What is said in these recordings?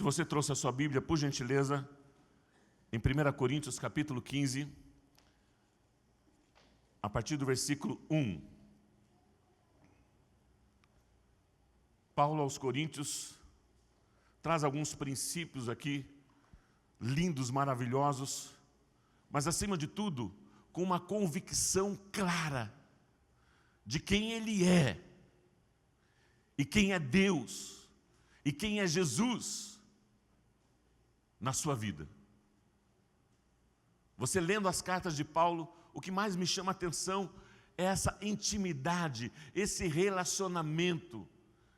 Se você trouxe a sua Bíblia, por gentileza, em 1 Coríntios capítulo 15, a partir do versículo 1. Paulo aos Coríntios traz alguns princípios aqui, lindos, maravilhosos, mas acima de tudo, com uma convicção clara de quem Ele é, e quem é Deus, e quem é Jesus na sua vida. Você lendo as cartas de Paulo, o que mais me chama a atenção é essa intimidade, esse relacionamento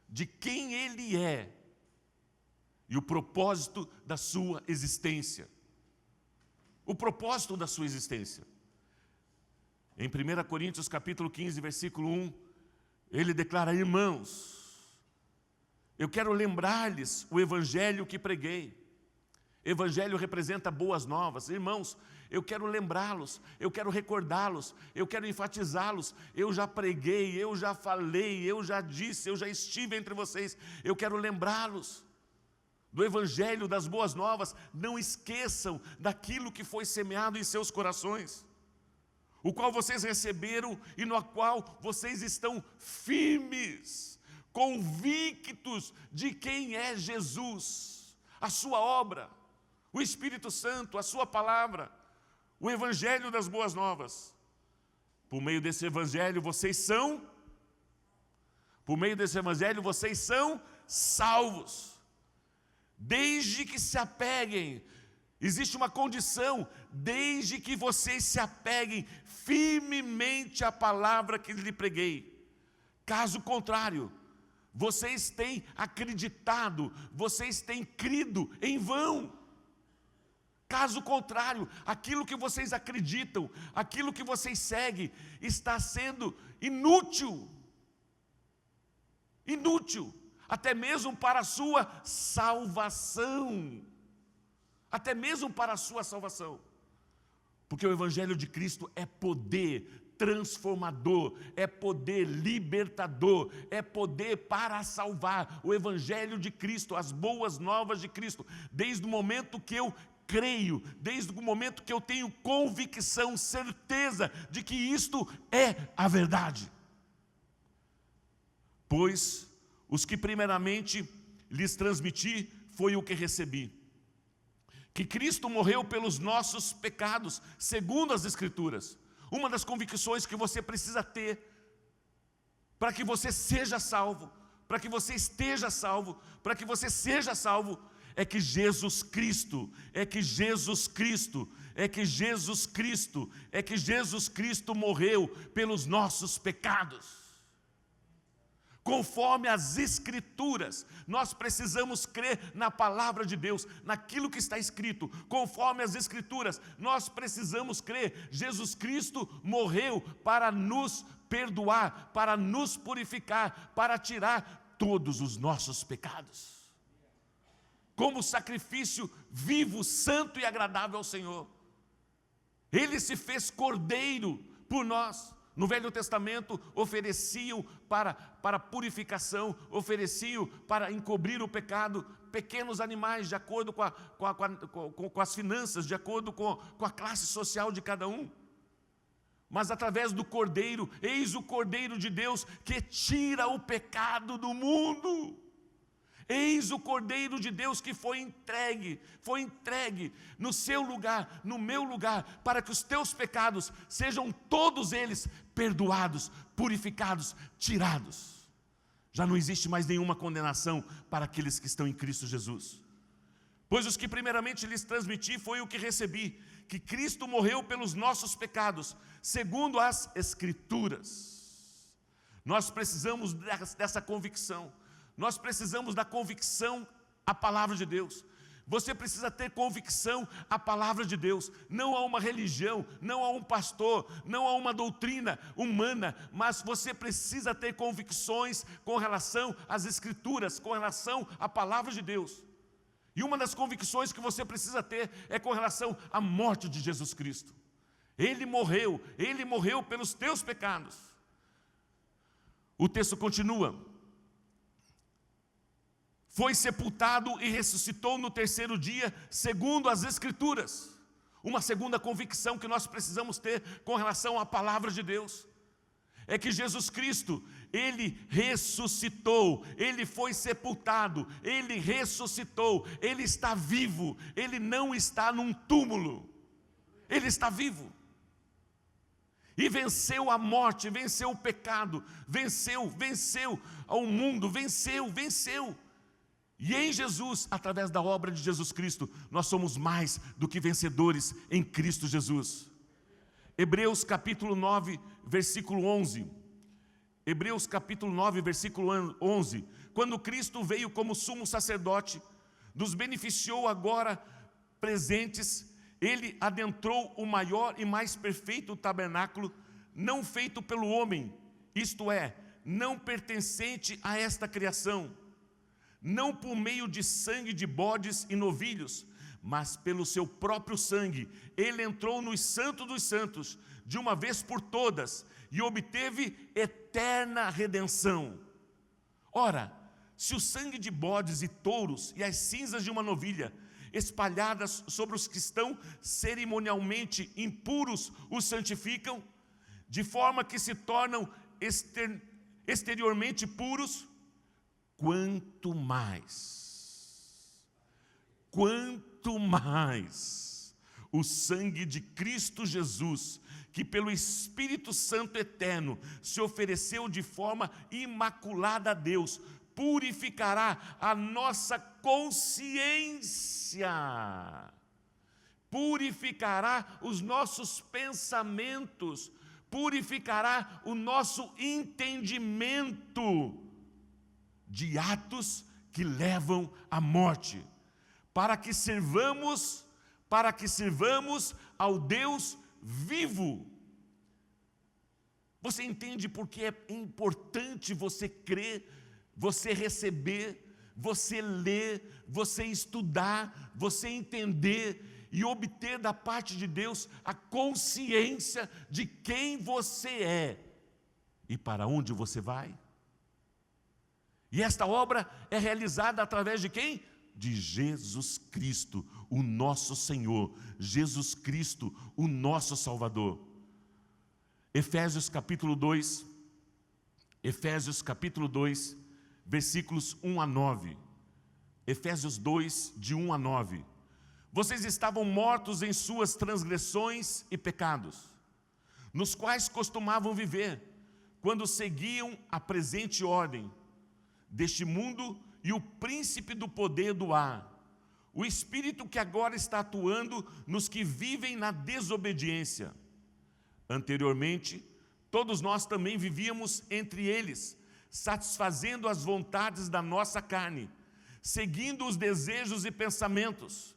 de quem Ele é e o propósito da sua existência. O propósito da sua existência. Em 1 Coríntios capítulo 15, versículo 1, ele declara: irmãos, eu quero lembrar-lhes o evangelho que preguei. Evangelho representa boas novas. Irmãos, eu quero lembrá-los, eu quero recordá-los, eu quero enfatizá-los. Eu já preguei, eu já falei, eu já disse, eu já estive entre vocês. Eu quero lembrá-los do evangelho, das boas novas. Não esqueçam daquilo que foi semeado em seus corações, o qual vocês receberam e no qual vocês estão firmes, convictos de quem é Jesus, a sua obra, o Espírito Santo, a sua palavra, o evangelho das boas novas. Por meio desse evangelho vocês são salvos, desde que se apeguem. Existe uma condição: desde que vocês se apeguem firmemente à palavra que lhe preguei. Caso contrário, vocês têm acreditado, vocês têm crido em vão. Caso contrário, aquilo que vocês acreditam, aquilo que vocês seguem, está sendo inútil. Inútil, até mesmo para a sua salvação. Até mesmo para a sua salvação. Porque o evangelho de Cristo é poder transformador, é poder libertador, é poder para salvar. O evangelho de Cristo, as boas novas de Cristo, desde o momento que eu creio, desde o momento que eu tenho convicção, certeza de que isto é a verdade. Pois os que primeiramente lhes transmiti foi o que recebi: que Cristo morreu pelos nossos pecados, segundo as Escrituras. Uma das convicções que você precisa ter, para que você seja salvo, para que você esteja salvo, para que você seja salvo, é que Jesus Cristo morreu pelos nossos pecados. Conforme as Escrituras, nós precisamos crer na palavra de Deus, naquilo que está escrito. Conforme as Escrituras, nós precisamos crer. Jesus Cristo morreu para nos perdoar, para nos purificar, para tirar todos os nossos pecados. Como sacrifício vivo, santo e agradável ao Senhor. Ele se fez cordeiro por nós. No Velho Testamento ofereciam para purificação, ofereciam para encobrir o pecado, pequenos animais de acordo com as finanças, de acordo com a classe social de cada um. Mas através do Cordeiro, eis o Cordeiro de Deus que tira o pecado do mundo. Eis o Cordeiro de Deus que foi entregue no seu lugar, no meu lugar, para que os teus pecados sejam todos eles perdoados, purificados, tirados. Já não existe mais nenhuma condenação para aqueles que estão em Cristo Jesus. Pois os que primeiramente lhes transmiti foi o que recebi, que Cristo morreu pelos nossos pecados, segundo as Escrituras. Nós precisamos dessa convicção. Nós precisamos da convicção à palavra de Deus. Você precisa ter convicção à palavra de Deus, não a uma religião, não a um pastor, não a uma doutrina humana, mas você precisa ter convicções com relação às Escrituras, com relação à palavra de Deus. E uma das convicções que você precisa ter é com relação à morte de Jesus Cristo. Ele morreu pelos teus pecados. O texto continua: foi sepultado e ressuscitou no terceiro dia, segundo as Escrituras. Uma segunda convicção que nós precisamos ter com relação à palavra de Deus é que Jesus Cristo, Ele ressuscitou, Ele foi sepultado, Ele ressuscitou, Ele está vivo, Ele não está num túmulo, Ele está vivo. E venceu a morte, venceu o pecado, venceu ao mundo, venceu. E em Jesus, através da obra de Jesus Cristo, nós somos mais do que vencedores em Cristo Jesus. Hebreus capítulo 9, versículo 11. Hebreus capítulo 9, versículo 11. Quando Cristo veio como sumo sacerdote, nos beneficiou agora presentes, Ele adentrou o maior e mais perfeito tabernáculo, não feito pelo homem, isto é, não pertencente a esta criação, não por meio de sangue de bodes e novilhos, mas pelo seu próprio sangue. Ele entrou nos santos dos santos, de uma vez por todas, e obteve eterna redenção. Ora, se o sangue de bodes e touros e as cinzas de uma novilha, espalhadas sobre os que estão cerimonialmente impuros, os santificam, de forma que se tornam exteriormente puros, quanto mais o sangue de Cristo Jesus, que pelo Espírito Santo eterno se ofereceu de forma imaculada a Deus, purificará a nossa consciência, purificará os nossos pensamentos, purificará o nosso entendimento de atos que levam à morte, para que sirvamos ao Deus vivo. Você entende por que é importante você crer, você receber, você ler, você estudar, você entender e obter da parte de Deus a consciência de quem você é e para onde você vai? E esta obra é realizada através de quem? De Jesus Cristo, o nosso Senhor, Jesus Cristo, o nosso Salvador. Efésios capítulo 2, versículos 1 a 9. Efésios 2, de 1 a 9. Vocês estavam mortos em suas transgressões e pecados, nos quais costumavam viver, quando seguiam a presente ordem deste mundo e o príncipe do poder do ar, o espírito que agora está atuando nos que vivem na desobediência. Anteriormente, todos nós também vivíamos entre eles, satisfazendo as vontades da nossa carne, seguindo os desejos e pensamentos.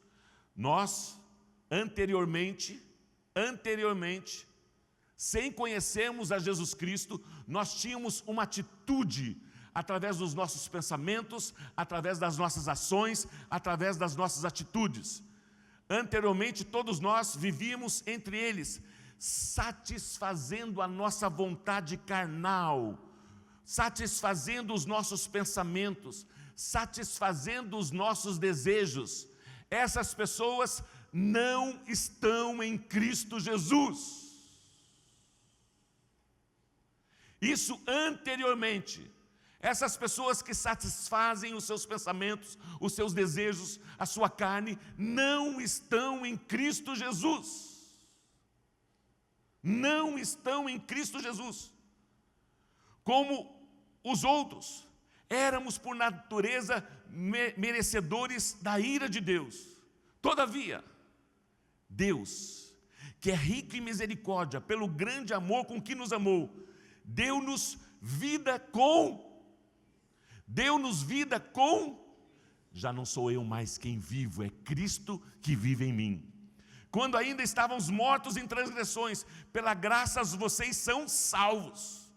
Nós, anteriormente, sem conhecermos a Jesus Cristo, nós tínhamos uma atitude através dos nossos pensamentos, através das nossas ações, através das nossas atitudes. Anteriormente, todos nós vivíamos entre eles, satisfazendo a nossa vontade carnal, satisfazendo os nossos pensamentos, satisfazendo os nossos desejos. Essas pessoas não estão em Cristo Jesus. Isso anteriormente. Essas pessoas que satisfazem os seus pensamentos, os seus desejos, a sua carne, não estão em Cristo Jesus. Não estão em Cristo Jesus. Como os outros, éramos por natureza merecedores da ira de Deus. Todavia, Deus, que é rico em misericórdia, pelo grande amor com que nos amou, deu-nos vida com, já não sou eu mais quem vivo, é Cristo que vive em mim. Quando ainda estávamos mortos em transgressões, pela graça vocês são salvos.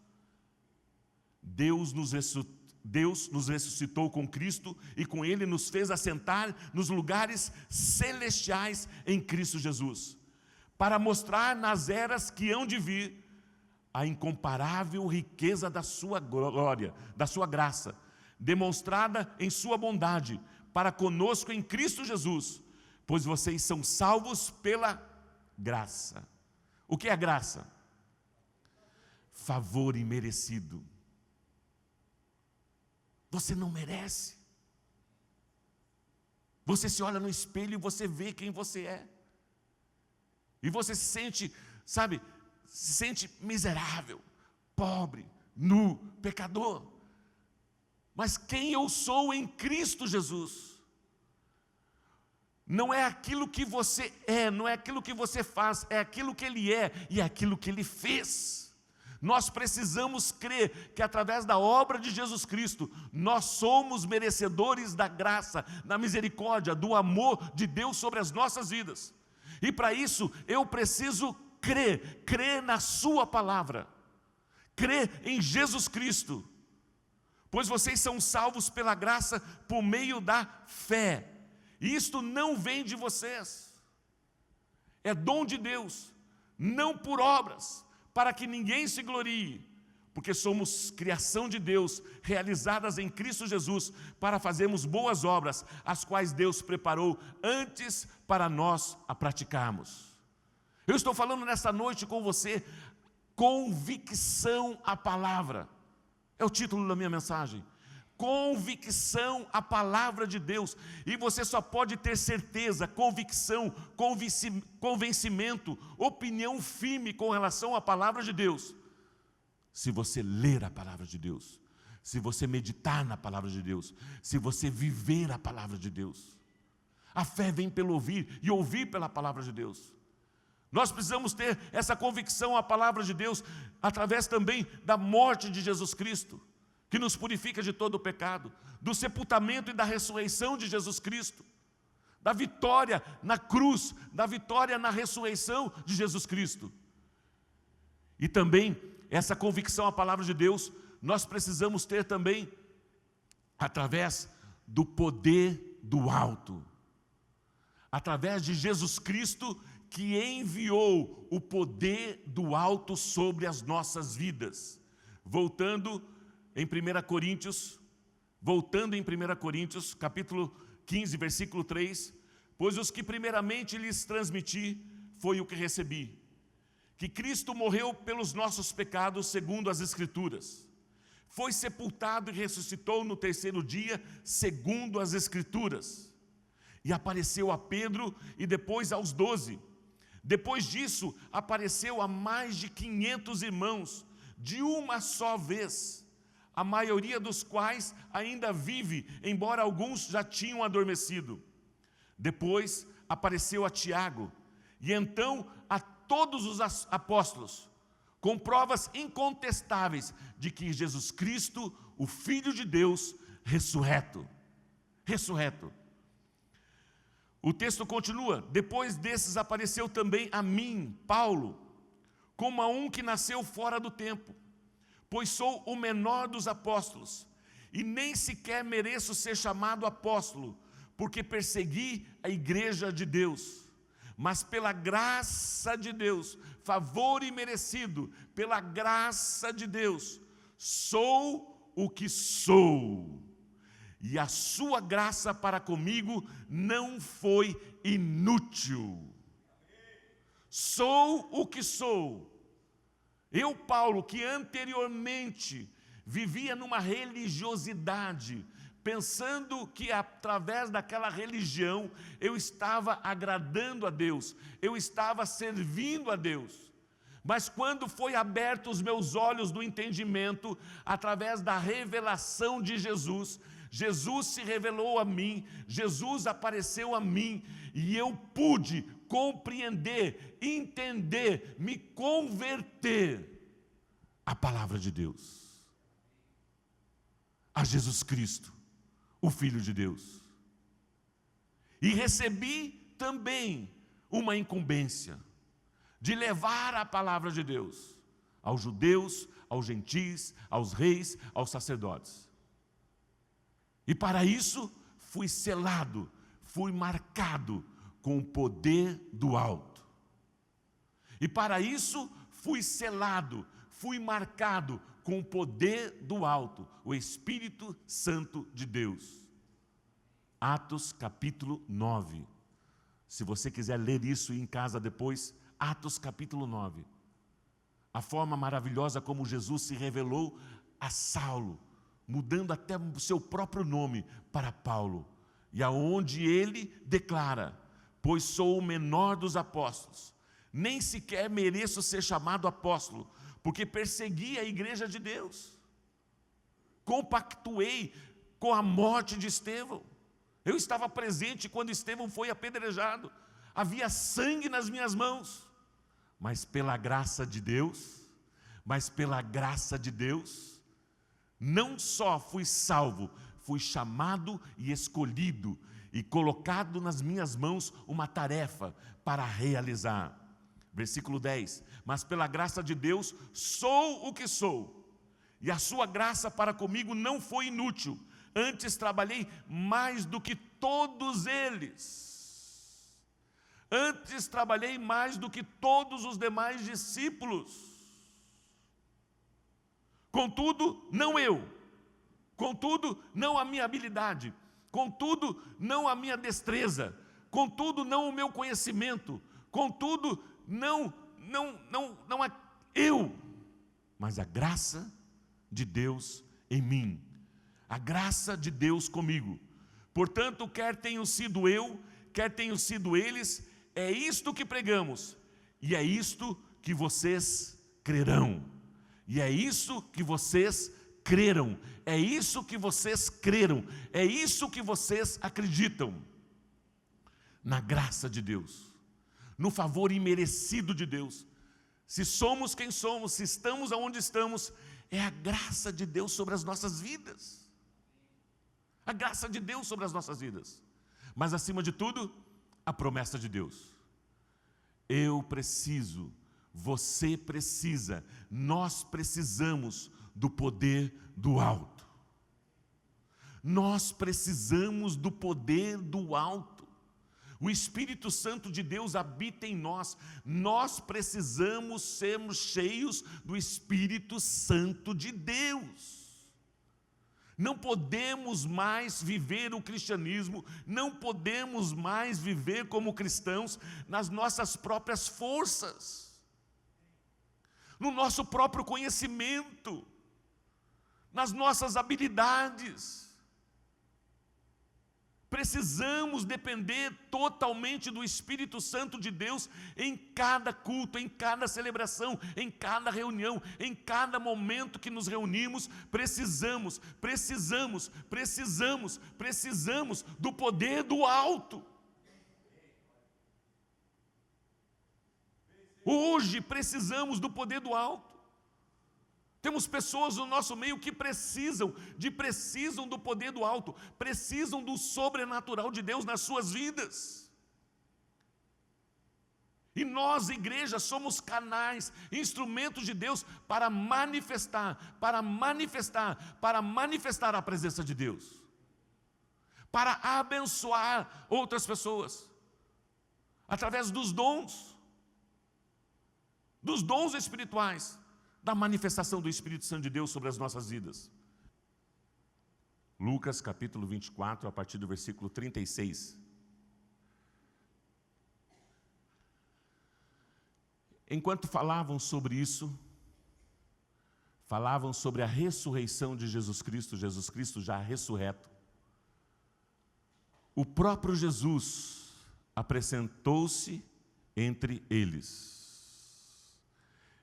Deus nos ressuscitou com Cristo e com Ele nos fez assentar nos lugares celestiais em Cristo Jesus, para mostrar nas eras que hão de vir a incomparável riqueza da sua glória, da sua graça, demonstrada em sua bondade para conosco em Cristo Jesus, pois vocês são salvos pela graça. O que é graça? Favor imerecido. Você não merece. Você se olha no espelho e você vê quem você é. E você se sente, sabe, se sente miserável, pobre, nu, pecador. Mas quem eu sou em Cristo Jesus? Não é aquilo que você é, não é aquilo que você faz, é aquilo que Ele é e é aquilo que Ele fez. Nós precisamos crer que através da obra de Jesus Cristo, nós somos merecedores da graça, da misericórdia, do amor de Deus sobre as nossas vidas. E para isso eu preciso crer na sua palavra, crer em Jesus Cristo, pois vocês são salvos pela graça por meio da fé. E isto não vem de vocês, é dom de Deus, não por obras, para que ninguém se glorie, porque somos criação de Deus, realizadas em Cristo Jesus, para fazermos boas obras, as quais Deus preparou antes para nós a praticarmos. Eu estou falando nesta noite com você, convicção à palavra, é o título da minha mensagem. Convicção à palavra de Deus, e você só pode ter certeza, convicção, convencimento, opinião firme com relação à palavra de Deus, se você ler a palavra de Deus, se você meditar na palavra de Deus, se você viver a palavra de Deus. A fé vem pelo ouvir e ouvir pela palavra de Deus. Nós precisamos ter essa convicção à palavra de Deus através também da morte de Jesus Cristo, que nos purifica de todo o pecado, do sepultamento e da ressurreição de Jesus Cristo, da vitória na cruz, da vitória na ressurreição de Jesus Cristo. E também essa convicção à palavra de Deus, nós precisamos ter também através do poder do alto, através de Jesus Cristo, que enviou o poder do alto sobre as nossas vidas. Voltando em 1 Coríntios, capítulo 15, versículo 3, pois os que primeiramente lhes transmiti foi o que recebi, que Cristo morreu pelos nossos pecados segundo as Escrituras, foi sepultado e ressuscitou no terceiro dia segundo as Escrituras, e apareceu a Pedro e depois aos 12. Depois disso apareceu a mais de 500 irmãos, de uma só vez, a maioria dos quais ainda vive, embora alguns já tinham adormecido. Depois apareceu a Tiago, e então a todos os apóstolos, com provas incontestáveis de que Jesus Cristo, o Filho de Deus, ressurreto. O texto continua, depois desses apareceu também a mim, Paulo, como a um que nasceu fora do tempo, pois sou o menor dos apóstolos, e nem sequer mereço ser chamado apóstolo, porque persegui a igreja de Deus. Mas pela graça de Deus, favor imerecido, pela graça de Deus, sou o que sou. E a sua graça para comigo não foi inútil. Sou o que sou. Eu, Paulo, que anteriormente vivia numa religiosidade, pensando que através daquela religião eu estava agradando a Deus, eu estava servindo a Deus. Mas quando foi aberto os meus olhos do entendimento, através da revelação de Jesus, Jesus se revelou a mim, Jesus apareceu a mim, e eu pude compreender, entender, me converter à palavra de Deus, a Jesus Cristo, o Filho de Deus. E recebi também uma incumbência de levar a palavra de Deus aos judeus, aos gentis, aos reis, aos sacerdotes. E para isso fui selado, fui marcado com o poder do alto. E para isso fui selado, fui marcado com o poder do alto, o Espírito Santo de Deus. Atos capítulo 9. Se você quiser ler isso em casa depois, Atos capítulo 9. A forma maravilhosa como Jesus se revelou a Saulo, mudando até o seu próprio nome para Paulo. E aonde ele declara: pois sou o menor dos apóstolos, nem sequer mereço ser chamado apóstolo, porque persegui a igreja de Deus, compactuei com a morte de Estevão. Eu estava presente quando Estevão foi apedrejado, havia sangue nas minhas mãos, mas pela graça de Deus, não só fui salvo, fui chamado e escolhido, e colocado nas minhas mãos uma tarefa para realizar. Versículo 10, mas pela graça de Deus sou o que sou, e a sua graça para comigo não foi inútil, antes trabalhei mais do que todos eles, antes trabalhei mais do que todos os demais discípulos. Contudo, não eu, contudo, não a minha habilidade, contudo, não a minha destreza, contudo, não o meu conhecimento, contudo, não é eu, mas a graça de Deus em mim, a graça de Deus comigo. Portanto, quer tenham sido eu, quer tenham sido eles, é isto que pregamos, e é isto que vocês crerão. E é isso que vocês creram, é isso que vocês creram, é isso que vocês acreditam. Na graça de Deus, no favor imerecido de Deus. Se somos quem somos, se estamos aonde estamos, é a graça de Deus sobre as nossas vidas. A graça de Deus sobre as nossas vidas. Mas acima de tudo, a promessa de Deus. Eu preciso, você precisa, nós precisamos do poder do alto. Nós precisamos do poder do alto. O Espírito Santo de Deus habita em nós. Nós precisamos sermos cheios do Espírito Santo de Deus. Não podemos mais viver o cristianismo, não podemos mais viver como cristãos nas nossas próprias forças, no nosso próprio conhecimento, nas nossas habilidades. Precisamos depender totalmente do Espírito Santo de Deus em cada culto, em cada celebração, em cada reunião, em cada momento que nos reunimos. Precisamos do poder do alto. Hoje precisamos do poder do alto. Temos pessoas no nosso meio que precisam do poder do alto, precisam do sobrenatural de Deus nas suas vidas. E nós, igreja, somos canais, instrumentos de Deus para manifestar a presença de Deus, para abençoar outras pessoas, através dos dons espirituais, da manifestação do Espírito Santo de Deus sobre as nossas vidas. Lucas capítulo 24, a partir do versículo 36. Enquanto falavam sobre isso, falavam sobre a ressurreição de Jesus Cristo já ressurreto, o próprio Jesus apresentou-se entre eles.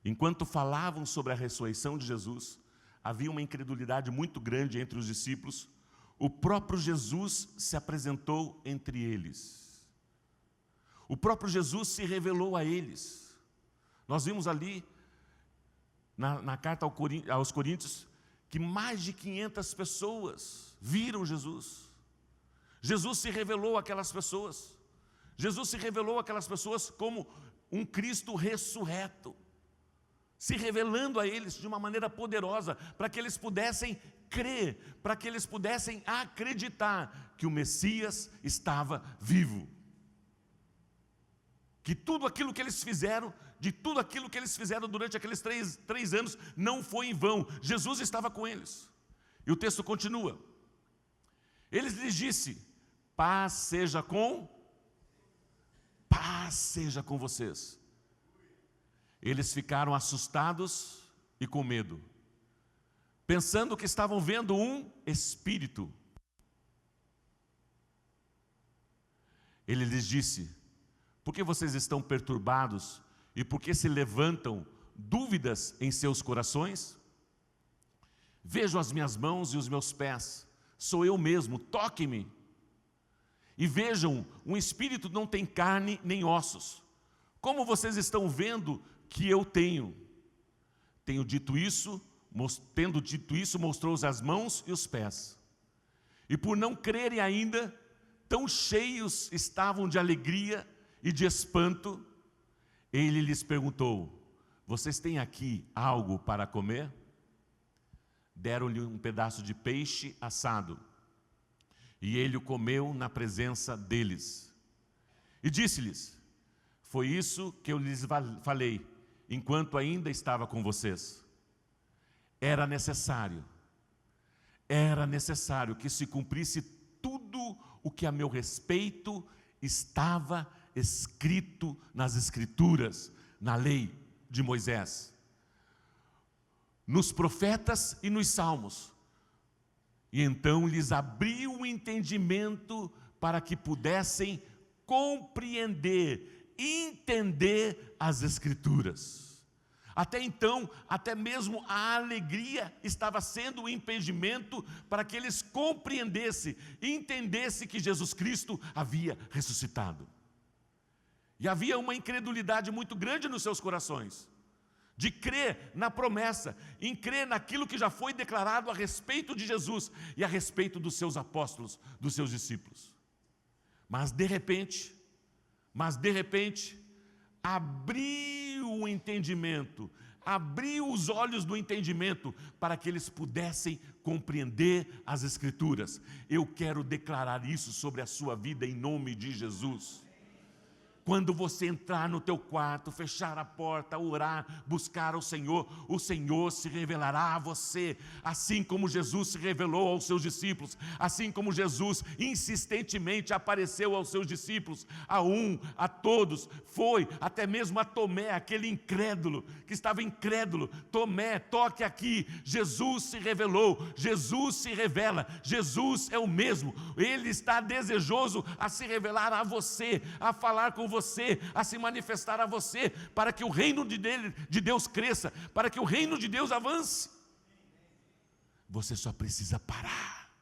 Enquanto falavam sobre a ressurreição de Jesus, havia uma incredulidade muito grande entre os discípulos. O próprio Jesus se apresentou entre eles. O próprio Jesus se revelou a eles. Nós vimos ali, na carta aos Coríntios, que mais de 500 pessoas viram Jesus. Jesus se revelou àquelas pessoas. Jesus se revelou àquelas pessoas como um Cristo ressurreto, se revelando a eles de uma maneira poderosa, para que eles pudessem crer, para que eles pudessem acreditar que o Messias estava vivo. que tudo aquilo que eles fizeram, de tudo aquilo que eles fizeram durante aqueles três anos, não foi em vão. Jesus estava com eles. E o texto continua. Ele lhes disse: paz seja com vocês. Eles ficaram assustados e com medo, pensando que estavam vendo um espírito. Ele lhes disse: por que vocês estão perturbados e por que se levantam dúvidas em seus corações? Vejam as minhas mãos e os meus pés, sou eu mesmo, toquem-me. E vejam, um espírito não tem carne nem ossos, como vocês estão vendo que eu tenho. Tendo dito isso, mostrou-os as mãos e os pés. E por não crerem ainda, tão cheios estavam de alegria e de espanto, ele lhes perguntou: vocês têm aqui algo para comer? Deram-lhe um pedaço de peixe assado, e ele o comeu na presença deles. E disse-lhes: foi isso que eu lhes falei, enquanto ainda estava com vocês. Era necessário que se cumprisse tudo o que a meu respeito estava escrito nas Escrituras, na lei de Moisés, nos profetas e nos salmos. E então lhes abriu o entendimento para que pudessem compreender, entender as Escrituras. Até então, até mesmo a alegria estava sendo um impedimento para que eles compreendessem, entendessem que Jesus Cristo havia ressuscitado. E havia uma incredulidade muito grande nos seus corações, de crer na promessa, em crer naquilo que já foi declarado a respeito de Jesus e a respeito dos seus apóstolos, dos seus discípulos. Mas de repente, abriu o entendimento, abriu os olhos do entendimento para que eles pudessem compreender as Escrituras. Eu quero declarar isso sobre a sua vida em nome de Jesus. Quando você entrar no teu quarto, fechar a porta, orar, buscar o Senhor se revelará a você, assim como Jesus se revelou aos seus discípulos, assim como Jesus insistentemente apareceu aos seus discípulos, a todos, foi até mesmo a Tomé, aquele incrédulo, que estava incrédulo. Tomé, toque aqui, Jesus se revelou, Jesus se revela, Jesus é o mesmo, Ele está desejoso a se revelar a você, a falar com você, a se manifestar a você, para que o reino de Deus cresça, para que o reino de Deus avance. Você só precisa parar,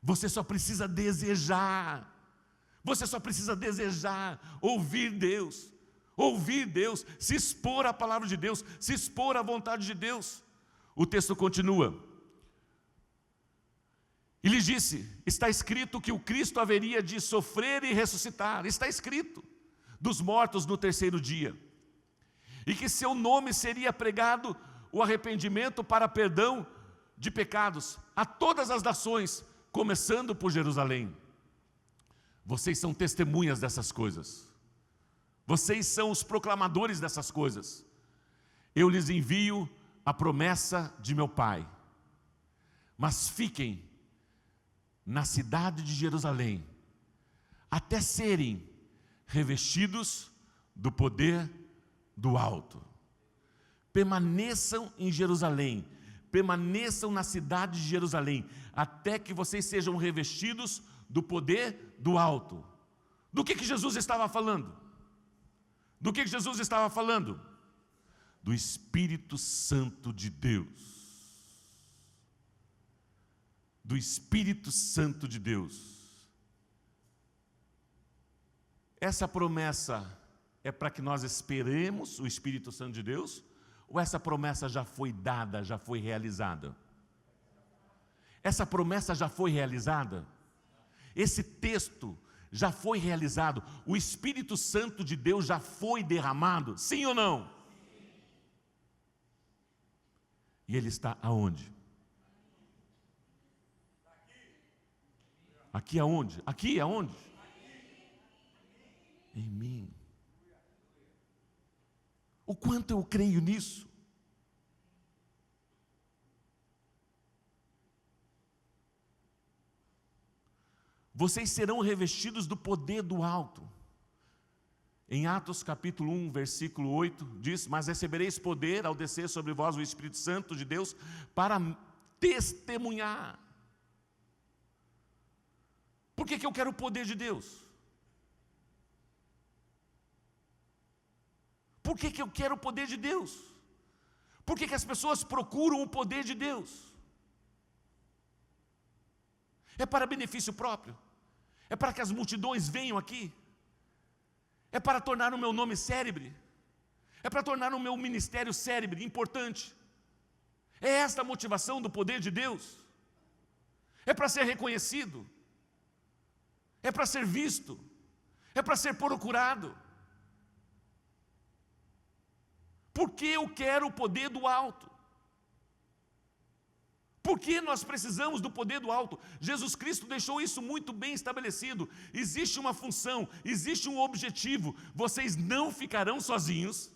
você só precisa desejar, ouvir Deus, se expor à palavra de Deus, se expor à vontade de Deus. O texto continua. E lhes disse: está escrito que o Cristo haveria de sofrer e ressuscitar, está escrito, dos mortos no terceiro dia, e que seu nome seria pregado o arrependimento para perdão de pecados a todas as nações, começando por Jerusalém. Vocês são testemunhas dessas coisas, vocês são os proclamadores dessas coisas. Eu lhes envio a promessa de meu Pai, mas fiquem na cidade de Jerusalém, até serem revestidos do poder do alto. Permaneçam em Jerusalém, permaneçam na cidade de Jerusalém, até que vocês sejam revestidos do poder do alto. Do que Jesus estava falando? Do que Jesus estava falando? Do Espírito Santo de Deus. Do Espírito Santo de Deus. Essa promessa é para que nós esperemos o Espírito Santo de Deus? Ou essa promessa já foi dada, já foi realizada? Essa promessa já foi realizada? Esse texto já foi realizado? O Espírito Santo de Deus já foi derramado? Sim ou não? E Ele está aonde? Aqui aonde? Aqui aonde? em mim. O quanto eu creio nisso. Vocês serão revestidos do poder do alto. Em Atos capítulo 1, versículo 8, diz: mas recebereis poder ao descer sobre vós o Espírito Santo de Deus para testemunhar. Por que eu quero o poder de Deus? Por que eu quero o poder de Deus? Por que as pessoas procuram o poder de Deus? É para benefício próprio? É para que as multidões venham aqui? É para tornar o meu nome célebre? É para tornar o meu ministério célebre, importante? É esta a motivação do poder de Deus? É para ser reconhecido? É para ser visto? É para ser procurado? Por que eu quero o poder do alto? Por que nós precisamos do poder do alto? Jesus Cristo deixou isso muito bem estabelecido. Existe uma função, existe um objetivo. Vocês não ficarão sozinhos.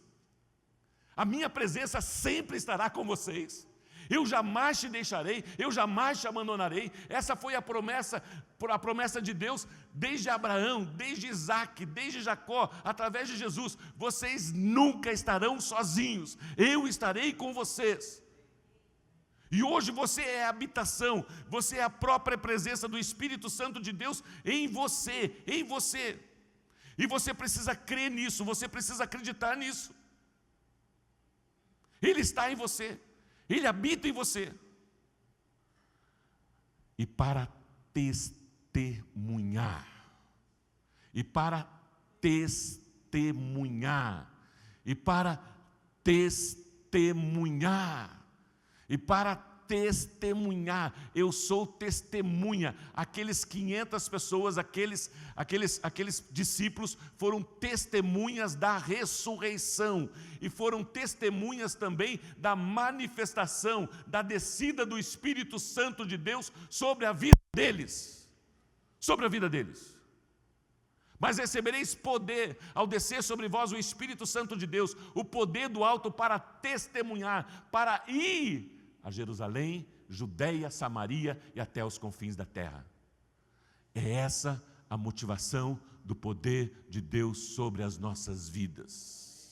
A minha presença sempre estará com vocês. Eu jamais te deixarei, eu jamais te abandonarei. Essa foi a promessa de Deus desde Abraão, desde Isaac, desde Jacó, através de Jesus. Vocês nunca estarão sozinhos. Eu estarei com vocês. E hoje você é a habitação, você é a própria presença do Espírito Santo de Deus em você, em você. E você precisa crer nisso, você precisa acreditar nisso. Ele está em você, Ele habita em você. E para testemunhar, e para testemunhar, e para testemunhar, e para testemunhar, eu sou testemunha. Aqueles 500 pessoas, aqueles discípulos foram testemunhas da ressurreição e foram testemunhas também da manifestação, da descida do Espírito Santo de Deus sobre a vida deles, sobre a vida deles. Mas recebereis poder ao descer sobre vós o Espírito Santo de Deus, o poder do alto para testemunhar, para ir a Jerusalém, Judeia, Samaria e até os confins da terra. É essa a motivação do poder de Deus sobre as nossas vidas.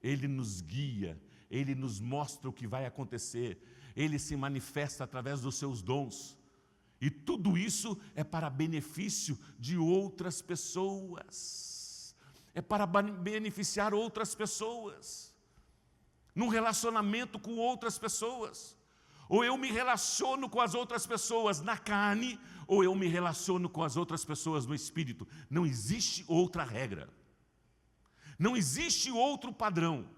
Ele nos guia, Ele nos mostra o que vai acontecer, Ele se manifesta através dos seus dons. E tudo isso é para benefício de outras pessoas. É para beneficiar outras pessoas. Num relacionamento com outras pessoas. Ou eu me relaciono com as outras pessoas na carne, ou eu me relaciono com as outras pessoas no espírito. Não existe outra regra. Não existe outro padrão.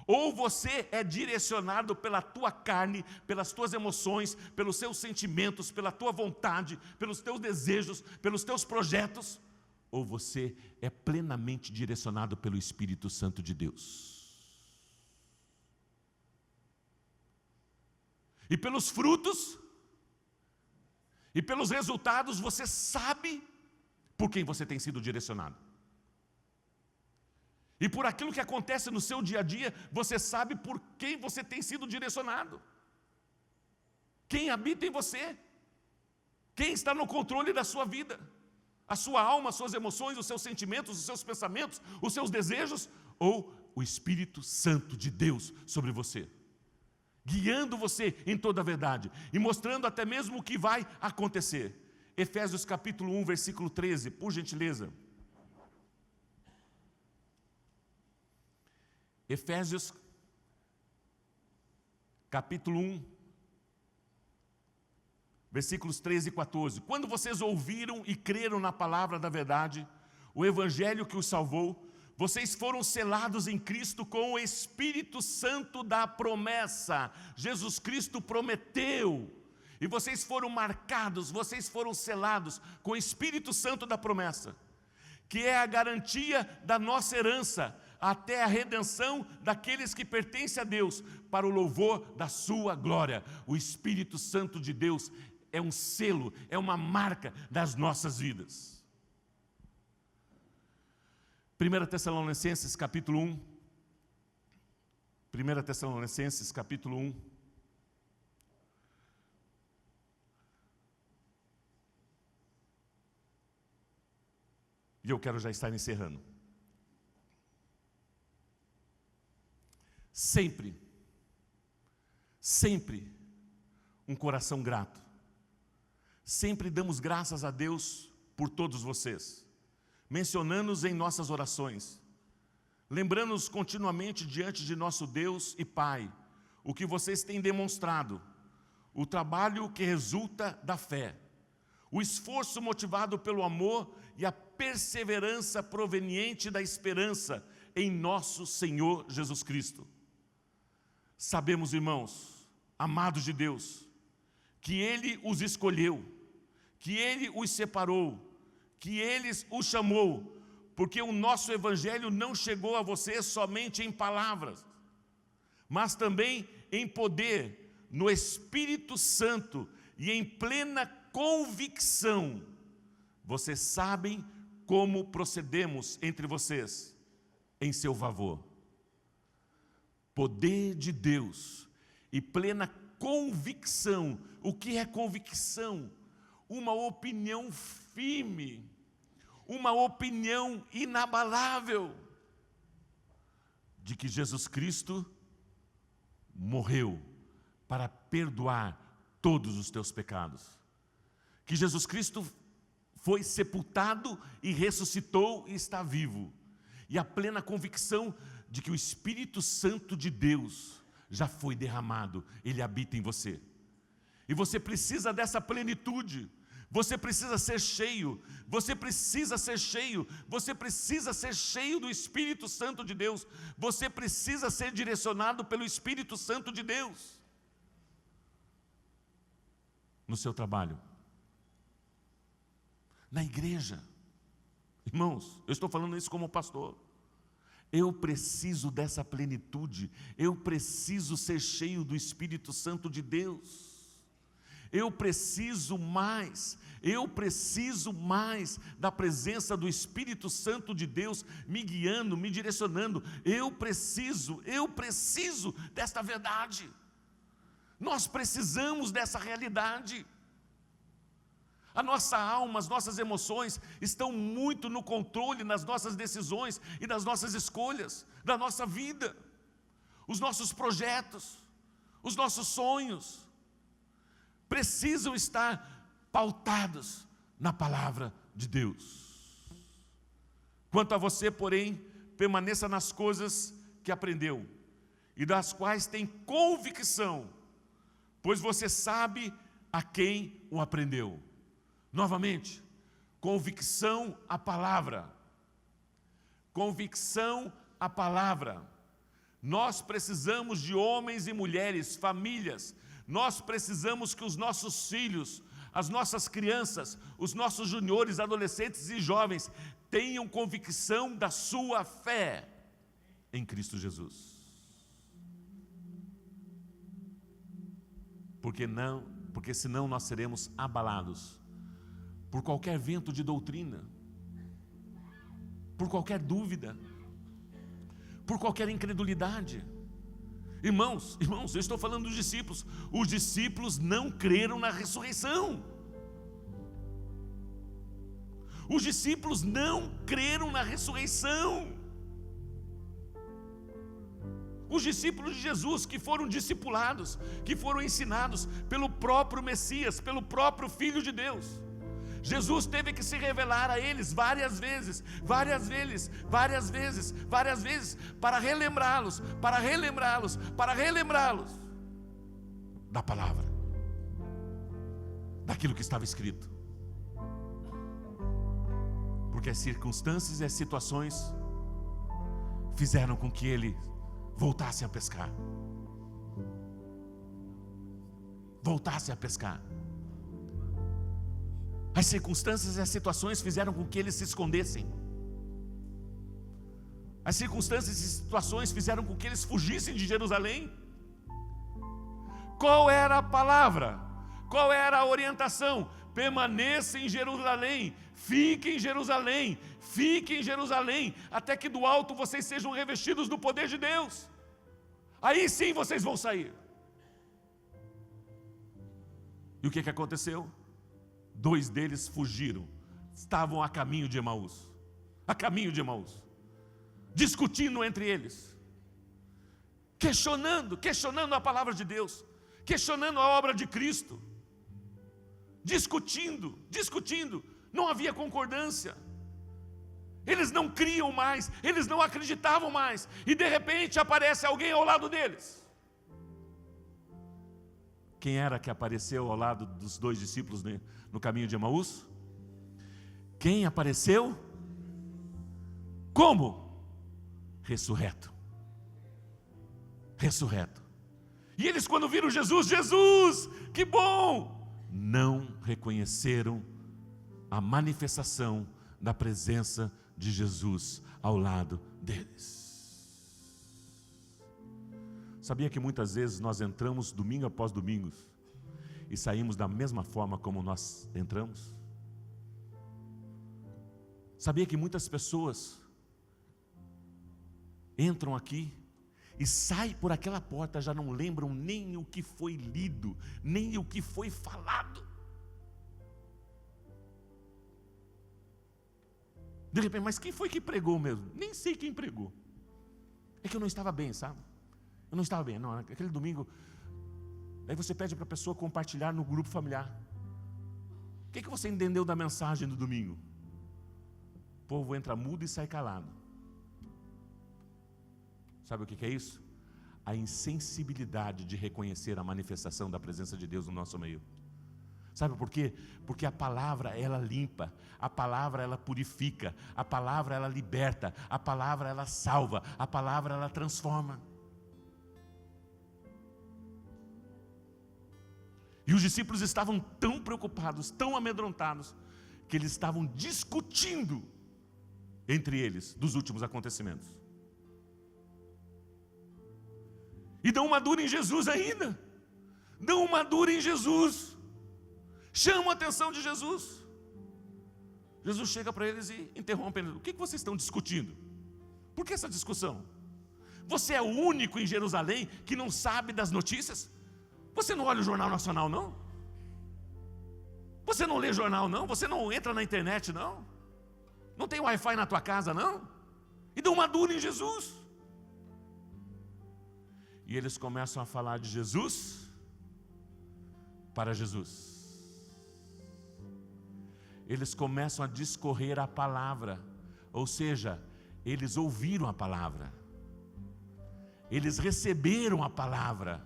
Ou você é direcionado pela tua carne, pelas tuas emoções, pelos seus sentimentos, pela tua vontade, pelos teus desejos, pelos teus projetos, ou você é plenamente direcionado pelo Espírito Santo de Deus. E pelos frutos, e pelos resultados, você sabe por quem você tem sido direcionado. E por aquilo que acontece no seu dia a dia, você sabe por quem você tem sido direcionado. Quem habita em você. Quem está no controle da sua vida. A sua alma, as suas emoções, os seus sentimentos, os seus pensamentos, os seus desejos, ou o Espírito Santo de Deus sobre você. Guiando você em toda a verdade e mostrando até mesmo o que vai acontecer. Efésios capítulo 1, versículo 13, por gentileza. Efésios capítulo 1, versículos 13 e 14. Quando vocês ouviram e creram na palavra da verdade, o evangelho que os salvou, vocês foram selados em Cristo com o Espírito Santo da promessa. Jesus Cristo prometeu. E vocês foram marcados, vocês foram selados com o Espírito Santo da promessa, que é a garantia da nossa herança, até a redenção daqueles que pertencem a Deus, para o louvor da sua glória. O Espírito Santo de Deus é um selo, é uma marca das nossas vidas. 1 Tessalonicenses capítulo 1. 1 Tessalonicenses capítulo 1. E eu quero já estar encerrando. Sempre um coração grato. Sempre damos graças a Deus por todos vocês, mencionando-os em nossas orações, lembrando-nos continuamente diante de nosso Deus e Pai, o que vocês têm demonstrado, o trabalho que resulta da fé, o esforço motivado pelo amor e a perseverança proveniente da esperança em nosso Senhor Jesus Cristo. Sabemos, irmãos, amados de Deus, que Ele os escolheu, que Ele os separou, que Ele os chamou, porque o nosso Evangelho não chegou a vocês somente em palavras, mas também em poder, no Espírito Santo e em plena convicção. Vocês sabem como procedemos entre vocês em seu favor. Poder de Deus e plena convicção. O que é convicção? Uma opinião firme, uma opinião inabalável de que Jesus Cristo morreu para perdoar todos os teus pecados, que Jesus Cristo foi sepultado e ressuscitou e está vivo, e a plena convicção de que o Espírito Santo de Deus já foi derramado, Ele habita em você. E você precisa dessa plenitude, você precisa ser cheio, você precisa ser cheio, você precisa ser cheio do Espírito Santo de Deus, você precisa ser direcionado pelo Espírito Santo de Deus. No seu trabalho, na igreja. Irmãos, eu estou falando isso como pastor. Eu preciso dessa plenitude, eu preciso ser cheio do Espírito Santo de Deus. Eu preciso mais da presença do Espírito Santo de Deus me guiando, me direcionando. Eu preciso desta verdade. Nós precisamos dessa realidade. A nossa alma, as nossas emoções estão muito no controle nas nossas decisões e das nossas escolhas, da nossa vida. Os nossos projetos, os nossos sonhos precisam estar pautados na palavra de Deus. Quanto a você, porém, permaneça nas coisas que aprendeu e das quais tem convicção, pois você sabe a quem o aprendeu. Novamente, convicção à palavra. Convicção à palavra. Nós precisamos de homens e mulheres, famílias. Nós precisamos que os nossos filhos, as nossas crianças, os nossos juniores, adolescentes e jovens tenham convicção da sua fé em Cristo Jesus. Porque senão nós seremos abalados por qualquer vento de doutrina, por qualquer dúvida, por qualquer incredulidade. Irmãos, eu estou falando dos discípulos. Os discípulos não creram na ressurreição. Os discípulos não creram na ressurreição. Os discípulos de Jesus que foram discipulados, que foram ensinados pelo próprio Messias, pelo próprio Filho de Deus. Jesus teve que se revelar a eles várias vezes, para relembrá-los da palavra, daquilo que estava escrito. Porque as circunstâncias e as situações fizeram com que ele voltasse a pescar. As circunstâncias e as situações fizeram com que eles se escondessem. As circunstâncias e situações fizeram com que eles fugissem de Jerusalém. Qual era a palavra? Qual era a orientação? permaneça em Jerusalém, fique em Jerusalém, fique em Jerusalém, até que do alto vocês sejam revestidos do poder de Deus. Aí sim vocês vão sair. E o que aconteceu? 2 deles fugiram, estavam a caminho de Emaús, discutindo entre eles, questionando a palavra de Deus, questionando a obra de Cristo, discutindo, não havia concordância, eles não criam mais, eles não acreditavam mais, e de repente aparece alguém ao lado deles. Quem era que apareceu ao lado dos 2 discípulos no caminho de Emaús? Quem apareceu? Como? Ressurreto. E eles, quando viram Jesus, que bom! Não reconheceram a manifestação da presença de Jesus ao lado deles. Sabia que muitas vezes nós entramos domingo após domingo e saímos da mesma forma como nós entramos? Sabia que muitas pessoas entram aqui e saem por aquela porta, já não lembram nem o que foi lido, nem o que foi falado. De repente, mas quem foi que pregou mesmo? Nem sei quem pregou. É que eu não estava bem, sabe? Eu não estava bem, não, aquele domingo. Aí você pede para a pessoa compartilhar no grupo familiar. O que você entendeu da mensagem do domingo? O povo entra mudo e sai calado. Sabe o que é isso? A insensibilidade de reconhecer a manifestação da presença de Deus no nosso meio. Sabe por quê? Porque a palavra, ela limpa, a palavra, ela purifica, a palavra, ela liberta, a palavra, ela salva, a palavra, ela transforma. E os discípulos estavam tão preocupados, tão amedrontados, que eles estavam discutindo entre eles dos últimos acontecimentos. E dão uma dura em Jesus ainda. Chamam a atenção de Jesus. Jesus chega para eles e interrompe eles. O que vocês estão discutindo? Por que essa discussão? Você é o único em Jerusalém que não sabe das notícias? Você não olha o Jornal Nacional, não? Você não lê jornal, não? Você não entra na internet, não? Não tem Wi-Fi na tua casa, não? E dão uma dura em Jesus. E eles começam a falar de Jesus para Jesus. Eles começam a discorrer a palavra, ou seja, eles ouviram a palavra, eles receberam a palavra,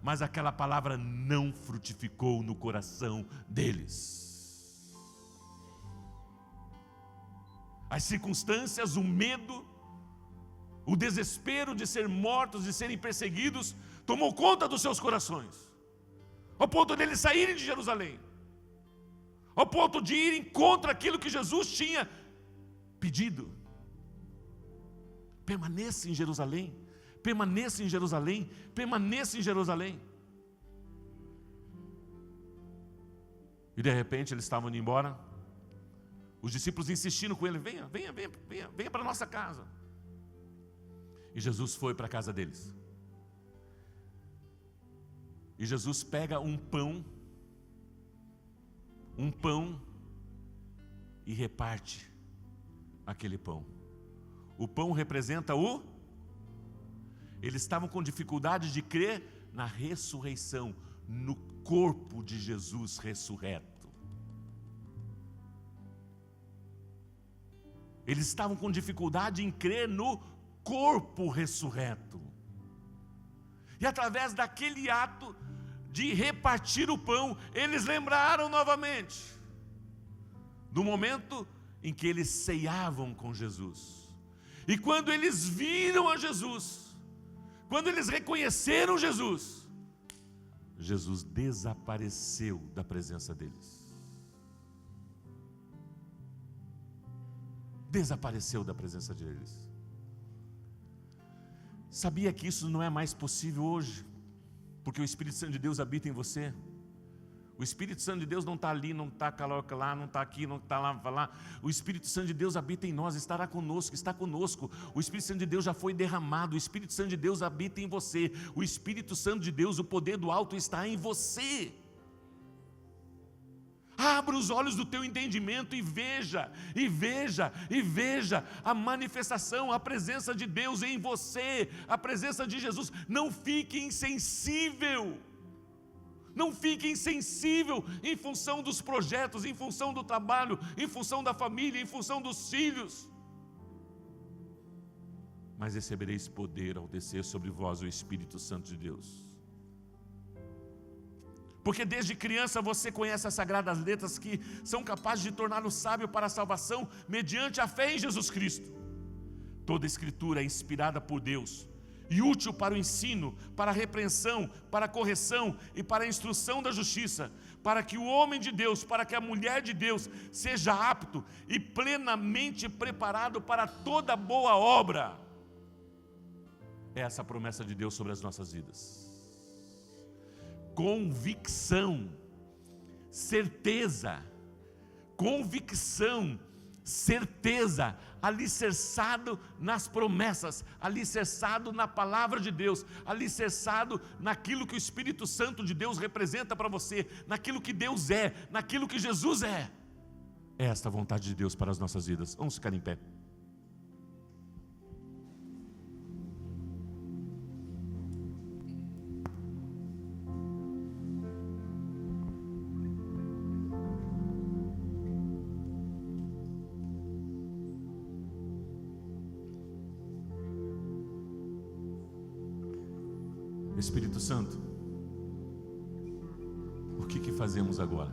mas aquela palavra não frutificou no coração deles. As circunstâncias, o medo, o desespero de ser mortos, de serem perseguidos, tomou conta dos seus corações, ao ponto de eles saírem de Jerusalém, ao ponto de irem contra aquilo que Jesus tinha pedido. Permaneça em Jerusalém, permaneça em Jerusalém, permaneça em Jerusalém. E de repente eles estavam indo embora, os discípulos insistindo com ele: venha para a nossa casa. E Jesus foi para a casa deles. E Jesus pega um pão e reparte aquele pão. O pão representa eles estavam com dificuldade de crer na ressurreição, no corpo de Jesus ressurreto. Eles estavam com dificuldade em crer no corpo ressurreto. E através daquele ato de repartir o pão, eles lembraram novamente do momento em que eles ceiavam com Jesus. E quando eles viram a Jesus, quando eles reconheceram Jesus, Jesus desapareceu da presença deles. Desapareceu da presença deles. Sabia que isso não é mais possível hoje? Porque o Espírito Santo de Deus habita em você. O Espírito Santo de Deus não está ali, não está lá, não está aqui, não está lá. O Espírito Santo de Deus habita em nós, estará conosco, está conosco. O Espírito Santo de Deus já foi derramado, o Espírito Santo de Deus habita em você. O Espírito Santo de Deus, o poder do alto está em você. Abra os olhos do teu entendimento e veja a manifestação, a presença de Deus em você, a presença de Jesus. Não fique insensível. Não fique insensível em função dos projetos, em função do trabalho, em função da família, em função dos filhos. Mas recebereis poder ao descer sobre vós o Espírito Santo de Deus. Porque desde criança você conhece as sagradas letras que são capazes de torná-lo sábio para a salvação mediante a fé em Jesus Cristo. Toda escritura é inspirada por Deus e útil para o ensino, para a repreensão, para a correção e para a instrução da justiça, para que o homem de Deus, para que a mulher de Deus seja apto e plenamente preparado para toda boa obra. É essa a promessa de Deus sobre as nossas vidas. Convicção, certeza, alicerçado nas promessas, alicerçado na palavra de Deus, alicerçado naquilo que o Espírito Santo de Deus representa para você, naquilo que Deus é, naquilo que Jesus é. É esta a vontade de Deus para as nossas vidas. Vamos ficar em pé. Espírito Santo, o que fazemos agora?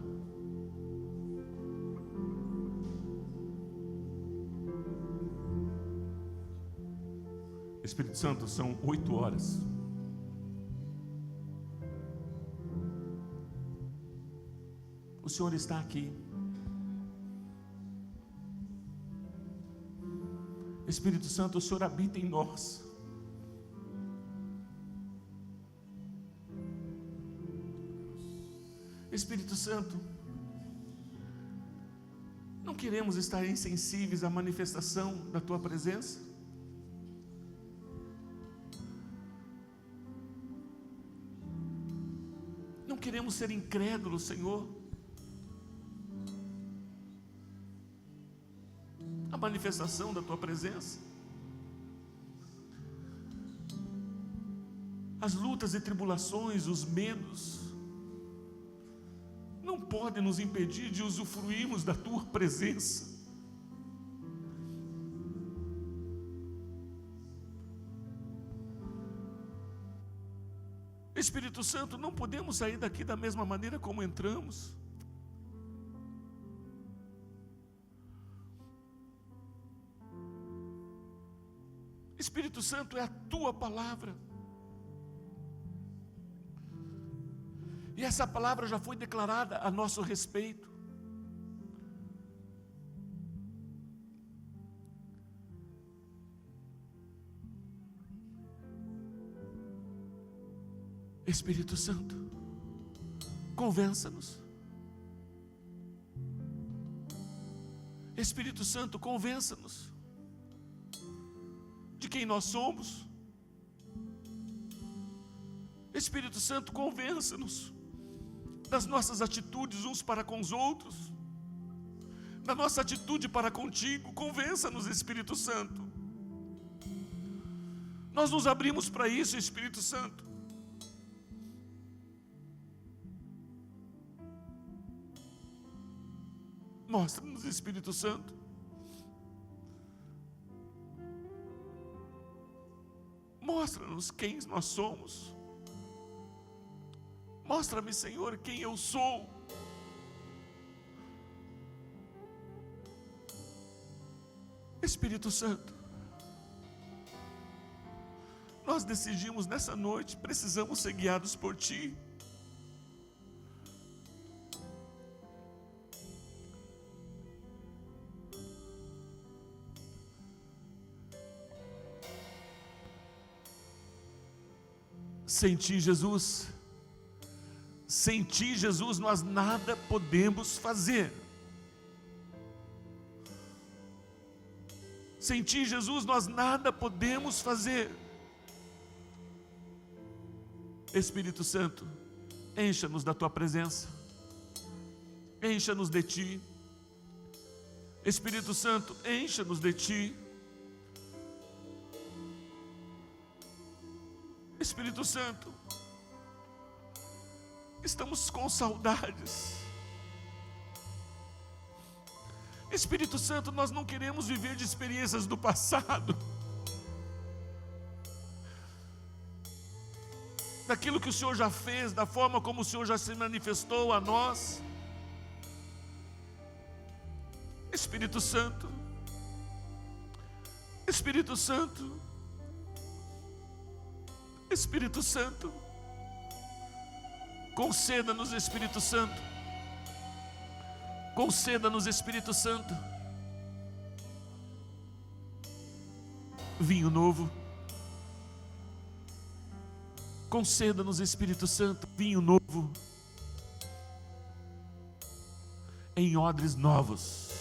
Espírito Santo, são 8 horas. O Senhor está aqui. Espírito Santo, o Senhor habita em nós. Espírito Santo, não queremos estar insensíveis à manifestação da Tua presença. Não queremos ser incrédulos, Senhor. A manifestação da Tua presença. As lutas e tribulações, os medos, não podem nos impedir de usufruirmos da Tua presença. Espírito Santo, não podemos sair daqui da mesma maneira como entramos. Espírito Santo, é a Tua palavra. E essa palavra já foi declarada a nosso respeito. Espírito Santo, convença-nos. Espírito Santo, convença-nos de quem nós somos. Espírito Santo, convença-nos das nossas atitudes uns para com os outros, da nossa atitude para contigo. Convença-nos, Espírito Santo. Nós nos abrimos para isso, Espírito Santo. Mostra-nos, Espírito Santo. Mostra-nos quem nós somos. Mostra-me, Senhor, quem eu sou. Espírito Santo, nós decidimos nessa noite, precisamos ser guiados por Ti. Sem ti, Jesus, sem ti, Jesus, nós nada podemos fazer. Sem ti, Jesus, nós nada podemos fazer. Espírito Santo, encha-nos da tua presença, encha-nos de ti. Espírito Santo, encha-nos de ti. Espírito Santo, estamos com saudades. Espírito Santo, nós não queremos viver de experiências do passado, daquilo que o Senhor já fez, da forma como o Senhor já se manifestou a nós. Espírito Santo, Espírito Santo, Espírito Santo, conceda-nos, Espírito Santo, conceda-nos, Espírito Santo, vinho novo. Conceda-nos, Espírito Santo, vinho novo, em odres novos.